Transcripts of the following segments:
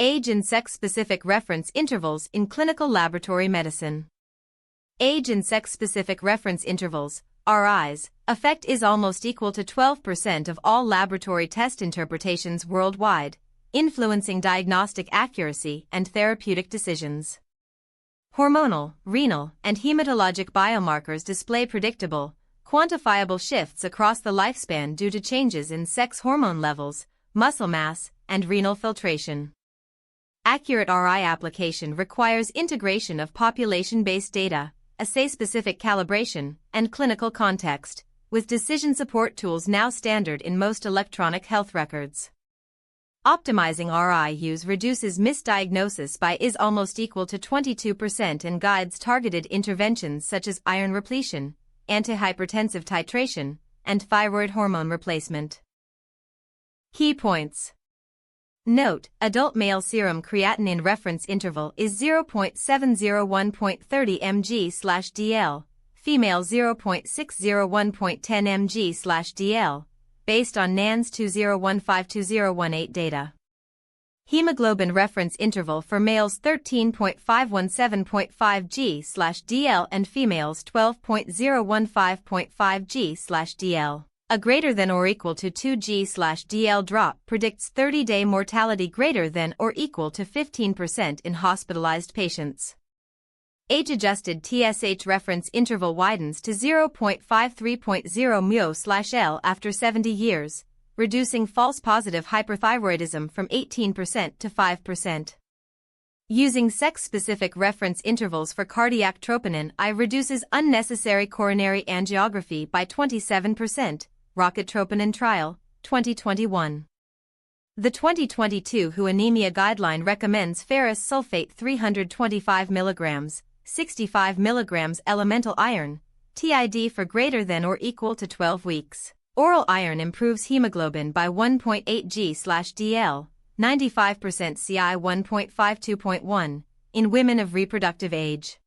Age and sex-specific reference intervals in clinical laboratory medicine. Age and sex-specific reference intervals, RIs, effect is almost equal to 12% of all laboratory test interpretations worldwide, influencing diagnostic accuracy and therapeutic decisions. Hormonal, renal, and hematologic biomarkers display predictable, quantifiable shifts across the lifespan due to changes in sex hormone levels, muscle mass, and renal filtration. Accurate RI application requires integration of population-based data, assay-specific calibration, and clinical context, with decision support tools now standard in most electronic health records. Optimizing RI use reduces misdiagnosis by is almost equal to 22% and guides targeted interventions such as iron repletion, antihypertensive titration, and thyroid hormone replacement. Key points. Note, adult male serum creatinine reference interval is 0.701.30 mg/dl, female 0.601.10 mg/dl, based on NANS 2015-2018 data. Hemoglobin reference interval for males 13.517.5 g/dl and females 12.015.5 g/dl. A greater than or equal to 2 g/dl drop predicts 30-day mortality greater than or equal to 15% in hospitalized patients. Age-adjusted TSH reference interval widens to 0.53.0 μ/L after 70 years, reducing false positive hyperthyroidism from 18% to 5%. Using sex-specific reference intervals for cardiac troponin I reduces unnecessary coronary angiography by 27%. Rocket Troponin Trial, 2021. The 2022 WHO Anemia Guideline recommends ferrous sulfate 325 mg, 65 mg elemental iron, TID for greater than or equal to 12 weeks. Oral iron improves hemoglobin by 1.8 g/dl, 95% CI 1.52.1, in women of reproductive age.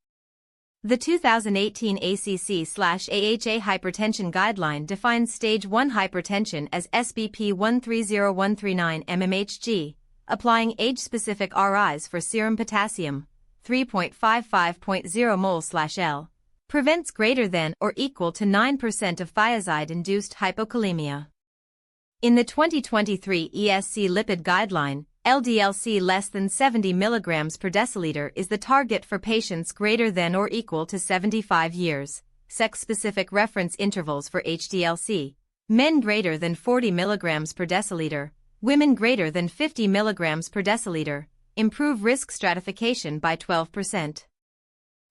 The 2018 ACC/AHA Hypertension Guideline defines Stage 1 hypertension as SBP 130139 mmHg, applying age-specific RIs for serum potassium, 3.55.0 mol/L, prevents greater than or equal to 9% of thiazide-induced hypokalemia. In the 2023 ESC Lipid Guideline, LDL-C less than 70 mg per deciliter is the target for patients greater than or equal to 75 years. Sex-specific reference intervals for HDL-C: men greater than 40 mg per deciliter, women greater than 50 mg per deciliter, improve risk stratification by 12%.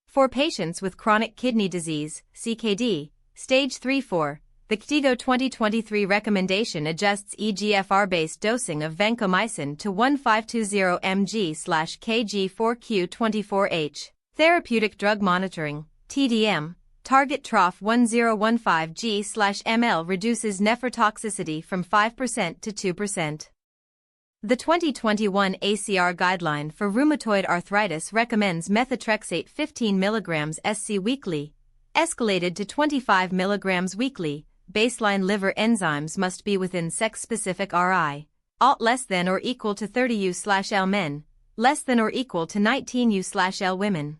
For patients with chronic kidney disease, CKD, stage 3-4, the KDIGO 2023 recommendation adjusts EGFR-based dosing of vancomycin to 1520 mg/kg4Q24H. Therapeutic drug monitoring, TDM, target trough 1015 g/ml reduces nephrotoxicity from 5% to 2%. The 2021 ACR Guideline for Rheumatoid Arthritis recommends methotrexate 15 mg SC weekly, escalated to 25 mg weekly. Baseline liver enzymes must be within sex-specific RI, alt less than or equal to 30 U/L men, less than or equal to 19 U/L women.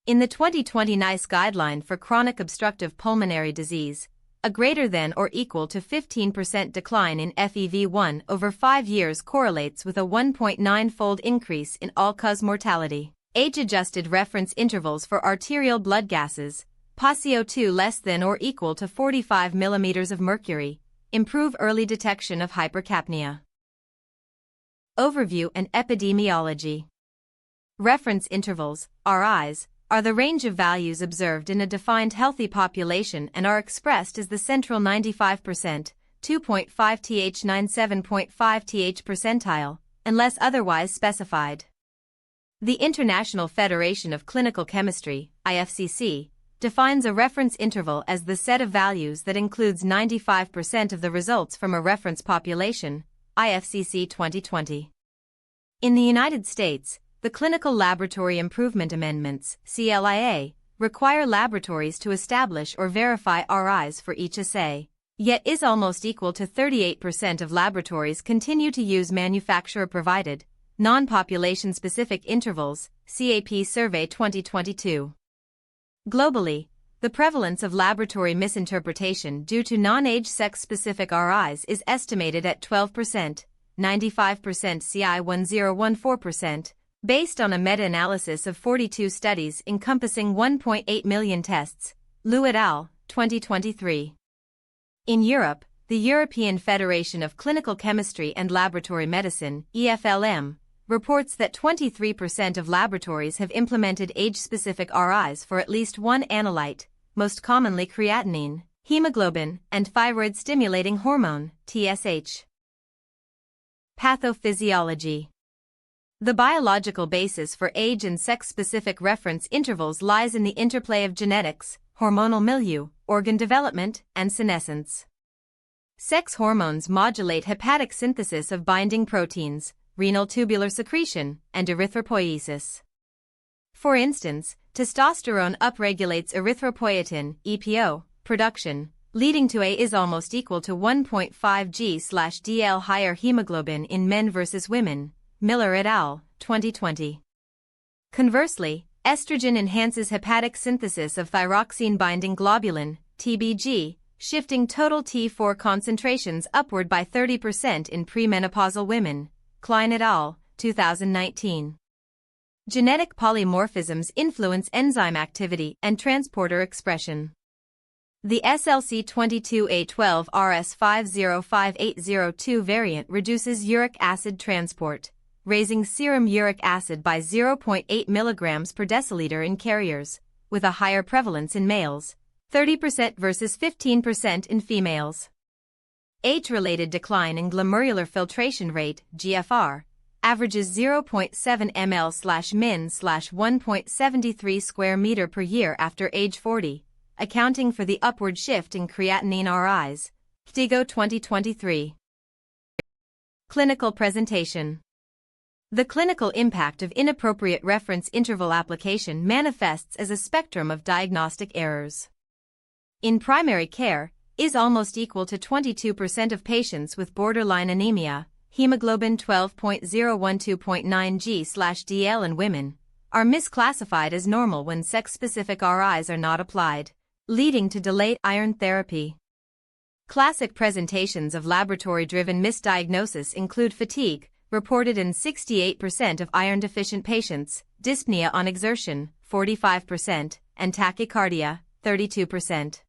In the 2020 NICE Guideline for Chronic Obstructive Pulmonary Disease, a greater than or equal to 15% decline in FEV1 over 5 years correlates with a 1.9-fold increase in all-cause mortality. Age-adjusted reference intervals for arterial blood gases, PaCO2 less than or equal to 45 mm of mercury, improve early detection of hypercapnia. Overview and epidemiology. Reference intervals, RIs, are the range of values observed in a defined healthy population and are expressed as the central 95%, 2.5 th 97.5 th percentile, unless otherwise specified. The International Federation of Clinical Chemistry, IFCC, defines a reference interval as the set of values that includes 95% of the results from a reference population, IFCC 2020. In the United States, the Clinical Laboratory Improvement Amendments, CLIA, require laboratories to establish or verify RIs for each assay, yet is almost equal to 38% of laboratories continue to use manufacturer-provided, Non-Population Specific Intervals, CAP Survey 2022. Globally, the prevalence of laboratory misinterpretation due to non-age sex-specific RIs is estimated at 12%, 95% CI 1014%, based on a meta-analysis of 42 studies encompassing 1.8 million tests, Liu et al., 2023. In Europe, the European Federation of Clinical Chemistry and Laboratory Medicine, EFLM, reports that 23% of laboratories have implemented age-specific RIs for at least one analyte, most commonly creatinine, hemoglobin, and thyroid-stimulating hormone, TSH. Pathophysiology. The biological basis for age and sex-specific reference intervals lies in the interplay of genetics, hormonal milieu, organ development, and senescence. Sex hormones modulate hepatic synthesis of binding proteins, renal tubular secretion, and erythropoiesis. For instance, testosterone upregulates erythropoietin, EPO, production, leading to A is almost equal to 1.5 g/dl higher hemoglobin in men versus women, Miller et al., 2020. Conversely, estrogen enhances hepatic synthesis of thyroxine-binding globulin, TBG, shifting total T4 concentrations upward by 30% in premenopausal women, Klein et al., 2019. Genetic polymorphisms influence enzyme activity and transporter expression. The SLC22A12RS505802 variant reduces uric acid transport, raising serum uric acid by 0.8 mg per deciliter in carriers, with a higher prevalence in males, 30% versus 15% in females. Age-related decline in glomerular filtration rate, GFR, averages 0.7 ml/min/1.73 square meter per year after age 40, accounting for the upward shift in creatinine RIs, FDIGO 2023. Clinical presentation. The clinical impact of inappropriate reference interval application manifests as a spectrum of diagnostic errors. In primary care, is almost equal to 22% of patients with borderline anemia, hemoglobin 12.012.9 g/dl in women, are misclassified as normal when sex-specific RIs are not applied, leading to delayed iron therapy. Classic presentations of laboratory-driven misdiagnosis include fatigue, reported in 68% of iron-deficient patients, dyspnea on exertion, 45%, and tachycardia, 32%.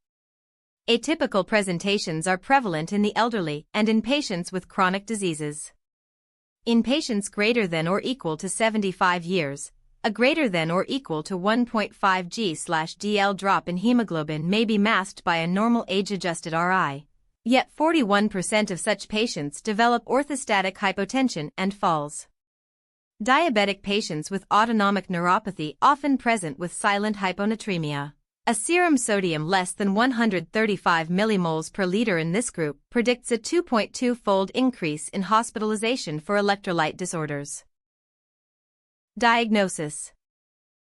Atypical presentations are prevalent in the elderly and in patients with chronic diseases. In patients greater than or equal to 75 years, a greater than or equal to 1.5 g/dl drop in hemoglobin may be masked by a normal age-adjusted RI. Yet 41% of such patients develop orthostatic hypotension and falls. Diabetic patients with autonomic neuropathy often present with silent hyponatremia. A serum sodium less than 135 millimoles per liter in this group predicts a 2.2-fold increase in hospitalization for electrolyte disorders. Diagnosis.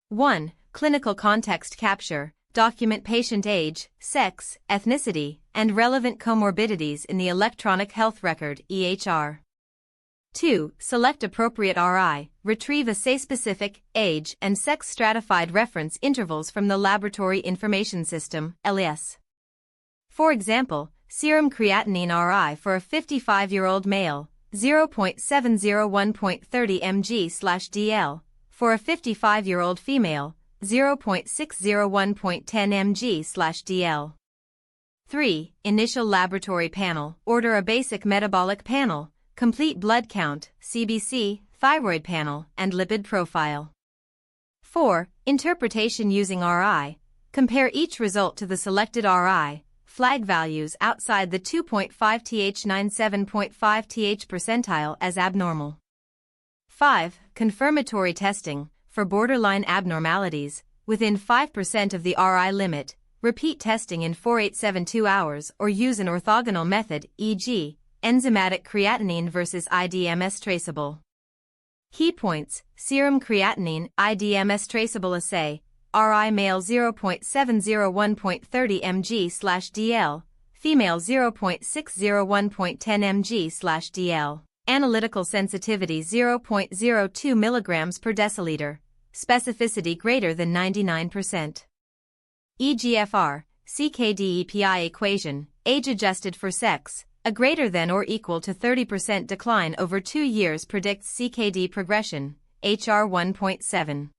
1. Clinical context capture. Document patient age, sex, ethnicity, and relevant comorbidities in the electronic health record (EHR). 2. Select appropriate RI, retrieve assay-specific, age, and sex-stratified reference intervals from the Laboratory Information System, LIS. For example, serum creatinine RI for a 55-year-old male, 0.701.30 mg/dl, for a 55-year-old female, 0.601.10 mg/dl. 3. Initial laboratory panel, order a basic metabolic panel, complete blood count, CBC, thyroid panel, and lipid profile. 4. Interpretation using RI. Compare each result to the selected RI, flag values outside the 2.5 th 97.5 th percentile as abnormal. 5. Confirmatory testing. For borderline abnormalities, within 5% of the RI limit, repeat testing in 4872 hours or use an orthogonal method, e.g., enzymatic creatinine versus IDMS traceable. Key points: serum creatinine, IDMS traceable assay, RI male 0.701.30 mg/dl, female 0.601.10 mg/dl. Analytical sensitivity 0.02 mg per deciliter, specificity greater than 99%. EGFR, CKD-EPI equation, age adjusted for sex, a greater than or equal to 30% decline over 2 years predicts CKD progression, HR 1.7.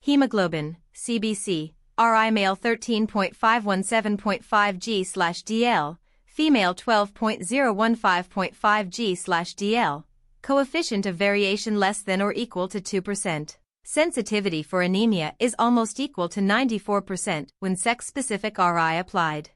Hemoglobin, CBC, RI male 13.517.5 g/dl, female 12.015.5 g/dl, coefficient of variation less than or equal to 2%. Sensitivity for anemia is almost equal to 94% when sex-specific RI applied.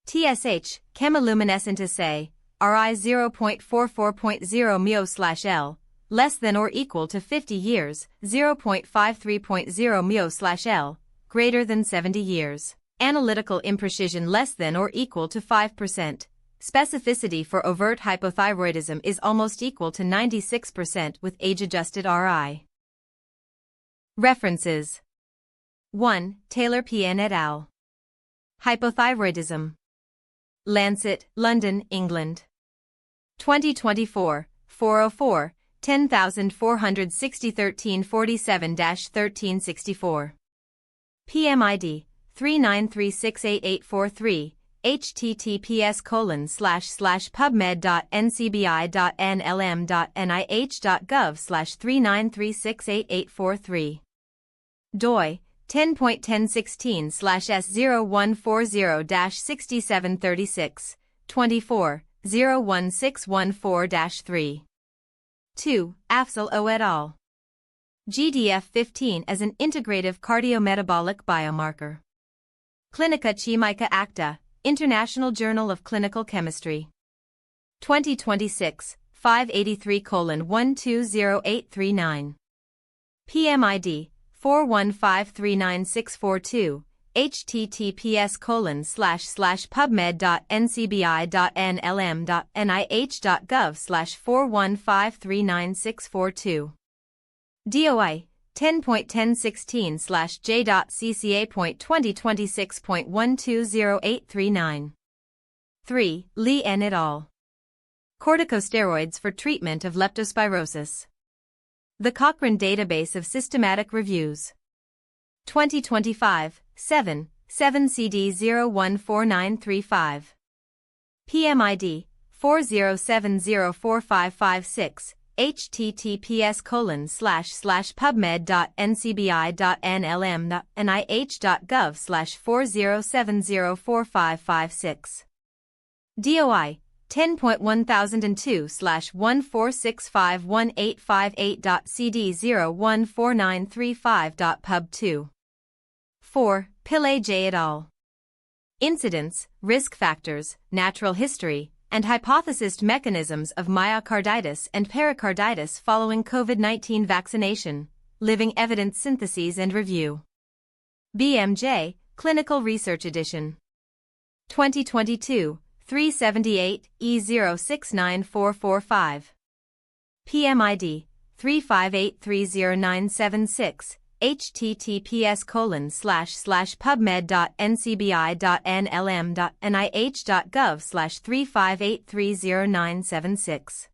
TSH, chemiluminescent assay, RI 0.44.0 μ/L, less than or equal to 50 years, 0.53.0 μ/L, greater than 70 years. Analytical imprecision less than or equal to 5%. Specificity for overt hypothyroidism is almost equal to 96% with age-adjusted RI. References. 1. Taylor P.N. et al. Hypothyroidism. Lancet, London, England. 2024, 404, 10460 1347-1364. PMID 393688843, https://pubmed.ncbi.nlm.nih.gov/393688843. doi 10.1016/S01040-6736, 24, 01614-3. 2. Afzal O et al. GDF-15 as an integrative cardiometabolic biomarker. Clinica Chimica Acta, International Journal of Clinical Chemistry. 2026, 583:120839. PMID 415396642, https://pubmed.ncbi.nlm.nih.gov/415396642. DOI 10.1016/J.CCA.2026.120839. 3. Lee N. et al. Corticosteroids for treatment of leptospirosis. The Cochrane Database of Systematic Reviews. 2025, 7 CD014935. PMID 407045556, https://pubmed.ncbi.nlm.nih.gov/407045556. DOI 10.1002/1465185.CD014935.pub2. 4. Pillay J. et al. Incidence, risk factors, natural history, and hypothesized mechanisms of myocarditis and pericarditis following COVID-19 vaccination, living evidence syntheses and review. BMJ, Clinical Research Edition. 2022, 378, E069445. PMID 3583096, https://pubmed.ncbi.nlm.nih.gov/3583096.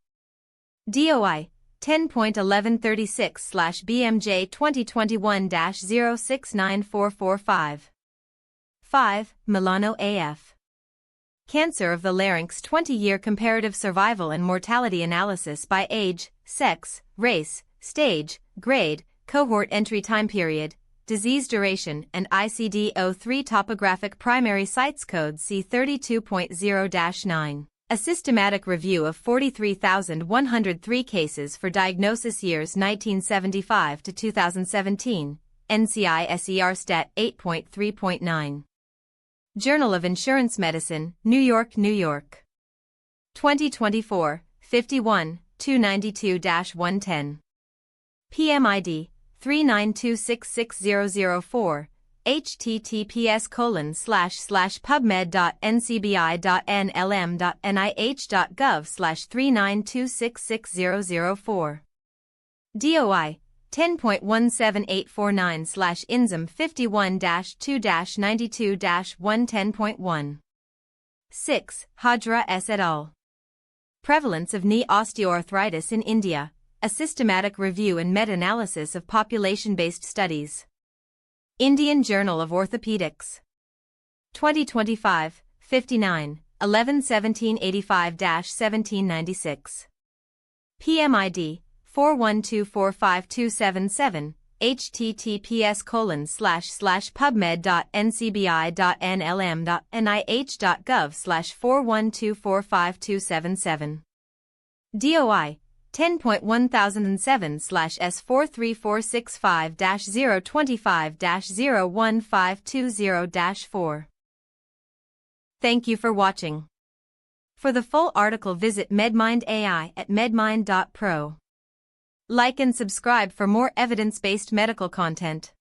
DOI 10.1136/BMJ 2021-069445. 5. Milano AF. Cancer of the Larynx 20-year comparative survival and mortality analysis by age, sex, race, stage, grade, cohort entry time period, disease duration and ICD-03 topographic primary sites code C32.0-9. A systematic review of 43,103 cases for diagnosis years 1975 to 2017, NCI SER Stat 8.3.9. Journal of Insurance Medicine, New York, New York. 2024, 51, 292-110. PMID 392660004, https://pubmed.ncbi.nlm.nih.gov/392660004. DOI 10.17849/INSM 51-2-92-110.1. 6. Hajra S. et al. Prevalence of knee osteoarthritis in India, a systematic review and meta-analysis of population-based studies. Indian Journal of Orthopedics. 2025, 59, 11-1785-1796. PMID, 412452777, https://pubmed.ncbi.nlm.nih.gov/412452777. DOI 10.1007/S43465-025-01520-4. Thank you for watching. For the full article, visit MedMind AI at medmind.pro. Like and subscribe for more evidence-based medical content.